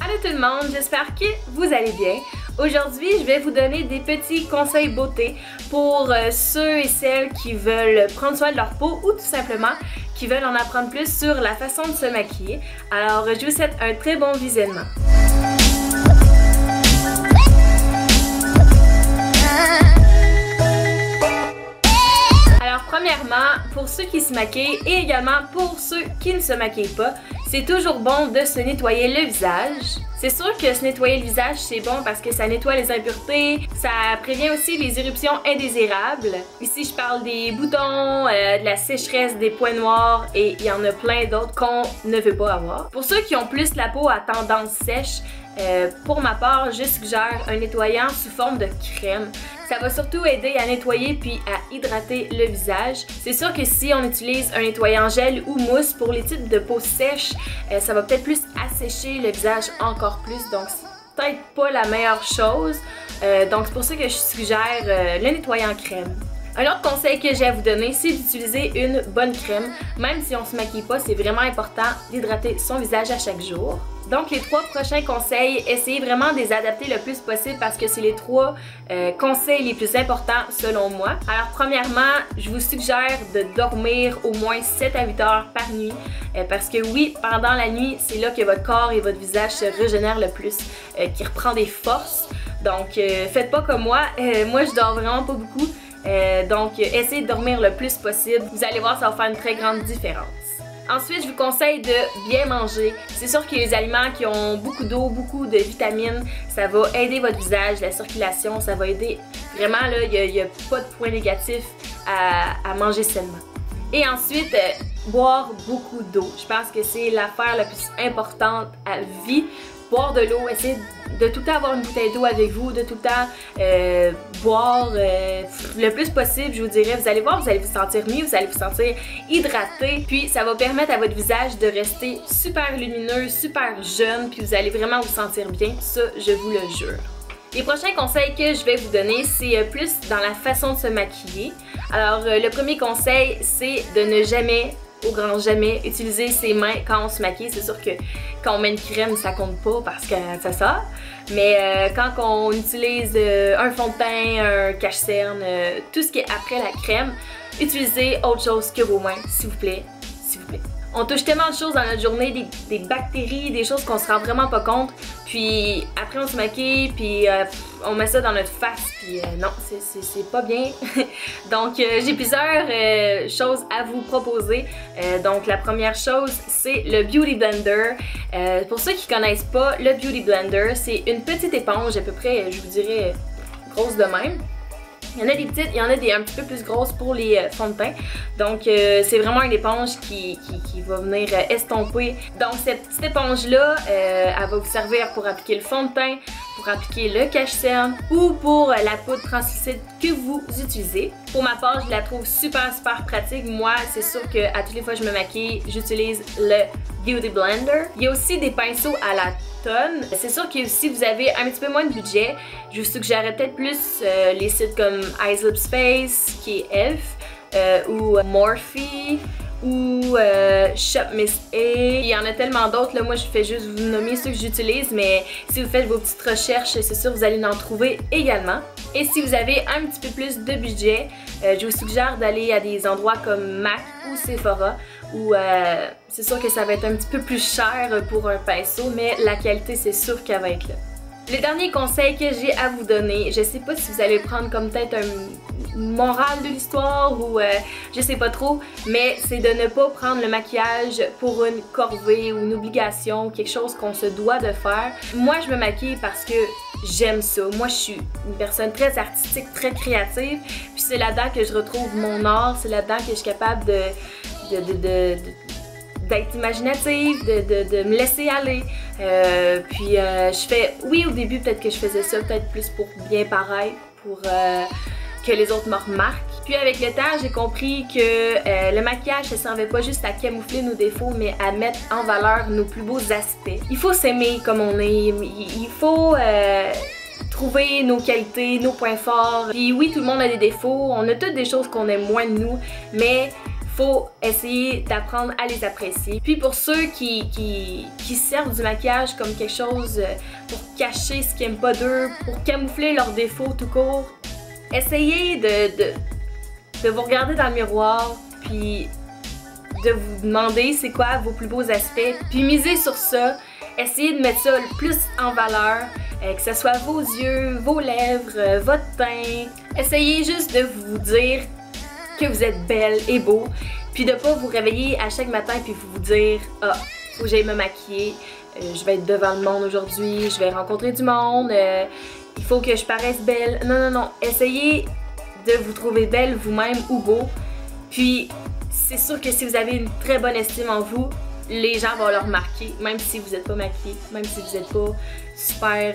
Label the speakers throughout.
Speaker 1: Allô tout le monde, j'espère que vous allez bien. Aujourd'hui, je vais vous donner des petits conseils beauté pour ceux et celles qui veulent prendre soin de leur peau ou tout simplement qui veulent en apprendre plus sur la façon de se maquiller. Alors, je vous souhaite un très bon visionnement. Alors, premièrement, pour ceux qui se maquillent et également pour ceux qui ne se maquillent pas, c'est toujours bon de se nettoyer le visage. C'est sûr que se nettoyer le visage, c'est bon parce que ça nettoie les impuretés, ça prévient aussi les éruptions indésirables. Ici, je parle des boutons, de la sécheresse, des points noirs et il y en a plein d'autres qu'on ne veut pas avoir. Pour ceux qui ont plus la peau à tendance sèche, pour ma part, je suggère un nettoyant sous forme de crème. Ça va surtout aider à nettoyer puis à hydrater le visage. C'est sûr que si on utilise un nettoyant gel ou mousse pour les types de peau sèche, ça va peut-être plus assécher le visage encore plus. Donc c'est peut-être pas la meilleure chose. Donc c'est pour ça que je suggère le nettoyant crème. Un autre conseil que j'ai à vous donner, c'est d'utiliser une bonne crème. Même si on se maquille pas, c'est vraiment important d'hydrater son visage à chaque jour. Donc les 3 prochains conseils, essayez vraiment de les adapter le plus possible parce que c'est les 3 conseils les plus importants selon moi. Alors premièrement, je vous suggère de dormir au moins 7 à 8 heures par nuit parce que oui, pendant la nuit, c'est là que votre corps et votre visage se régénèrent le plus, qui reprend des forces. Donc faites pas comme moi, moi je dors vraiment pas beaucoup. Donc essayez de dormir le plus possible, vous allez voir, ça va faire une très grande différence. Ensuite, je vous conseille de bien manger. C'est sûr que les aliments qui ont beaucoup d'eau, beaucoup de vitamines, ça va aider votre visage, la circulation, ça va aider. Vraiment, là, il n'y a pas de point négatif à manger sainement. Et ensuite, boire beaucoup d'eau. Je pense que c'est l'affaire la plus importante à vie. Boire de l'eau, essayez de tout le temps avoir une bouteille d'eau avec vous, de tout le temps boire le plus possible, je vous dirais. Vous allez voir, vous allez vous sentir mieux, vous allez vous sentir hydraté, puis ça va permettre à votre visage de rester super lumineux, super jeune, puis vous allez vraiment vous sentir bien, ça je vous le jure. Les prochains conseils que je vais vous donner, c'est plus dans la façon de se maquiller. Alors le premier conseil, c'est de ne jamais, au grand jamais, utiliser ses mains quand on se maquille. C'est sûr que quand on met une crème, ça compte pas parce que ça sort. Mais quand on utilise un fond de teint, un cache-cerne, tout ce qui est après la crème, utilisez autre chose que vos mains, s'il vous plaît, s'il vous plaît. On touche tellement de choses dans notre journée, des bactéries, des choses qu'on se rend vraiment pas compte. Puis après on se maquille, puis on met ça dans notre face, puis non, c'est pas bien. Donc j'ai plusieurs choses à vous proposer. Donc la première chose, c'est le Beauty Blender. Pour ceux qui connaissent pas, le Beauty Blender, c'est une petite éponge à peu près, je vous dirais, grosse de même. Il y en a des petites, il y en a des un petit peu plus grosses pour les fonds de teint. Donc c'est vraiment une éponge qui va venir estomper. Donc cette petite éponge-là, elle va vous servir pour appliquer le fond de teint, pour appliquer le cache-cerne ou pour la poudre translucide que vous utilisez. Pour ma part, je la trouve super pratique. Moi, c'est sûr que à toutes les fois que je me maquille, j'utilise le Beauty Blender. Il y a aussi des pinceaux à la tonne. C'est sûr que si vous avez un petit peu moins de budget, je vous suggérerais peut-être plus les sites comme Eyes Lips Face, qui est Elf, ou Morphe, ou Shop Miss A. Il y en a tellement d'autres, là, moi je fais juste vous nommer ceux que j'utilise, mais si vous faites vos petites recherches, c'est sûr que vous allez en trouver également. Et si vous avez un petit peu plus de budget, je vous suggère d'aller à des endroits comme MAC ou Sephora, où c'est sûr que ça va être un petit peu plus cher pour un pinceau, mais la qualité c'est sûr qu'elle va être là. Le dernier conseil que j'ai à vous donner, je sais pas si vous allez prendre comme peut-être un moral de l'histoire ou je sais pas trop, mais c'est de ne pas prendre le maquillage pour une corvée ou une obligation, quelque chose qu'on se doit de faire. Moi je me maquille parce que j'aime ça. Moi je suis une personne très artistique, très créative, puis c'est là-dedans que je retrouve mon art, c'est là-dedans que je suis capable d'être imaginative, de me laisser aller. Puis je fais, oui au début peut-être que je faisais ça peut-être plus pour bien paraître, pour que les autres me remarquent. Puis avec le temps, j'ai compris que le maquillage ne servait pas juste à camoufler nos défauts, mais à mettre en valeur nos plus beaux aspects. Il faut s'aimer comme on est, il faut trouver nos qualités, nos points forts. Puis oui, tout le monde a des défauts, on a toutes des choses qu'on aime moins de nous, mais faut essayer d'apprendre à les apprécier. Puis pour ceux qui servent du maquillage comme quelque chose pour cacher ce qu'ils aiment pas d'eux, pour camoufler leurs défauts tout court, essayez de vous regarder dans le miroir, puis de vous demander c'est quoi vos plus beaux aspects, puis misez sur ça. Essayez de mettre ça le plus en valeur, que ce soit vos yeux, vos lèvres, votre teint. Essayez juste de vous dire que vous êtes belle et beau, puis de pas vous réveiller à chaque matin puis vous dire « Ah, faut que j'aille me maquiller, je vais être devant le monde aujourd'hui, je vais rencontrer du monde, il faut que je paraisse belle. » Non, non, non. Essayez de vous trouver belle vous-même ou beau, puis c'est sûr que si vous avez une très bonne estime en vous, les gens vont le remarquer, même si vous n'êtes pas maquillé, même si vous n'êtes pas super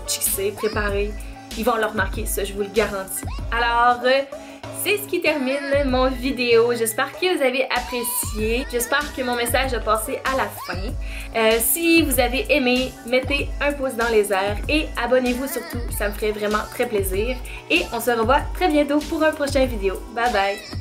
Speaker 1: chixé, préparé, ils vont le remarquer, ça je vous le garantis. Alors, c'est ce qui termine mon vidéo. J'espère que vous avez apprécié. J'espère que mon message a passé à la fin. Si vous avez aimé, mettez un pouce dans les airs et abonnez-vous surtout, ça me ferait vraiment très plaisir. Et on se revoit très bientôt pour un prochain vidéo. Bye bye!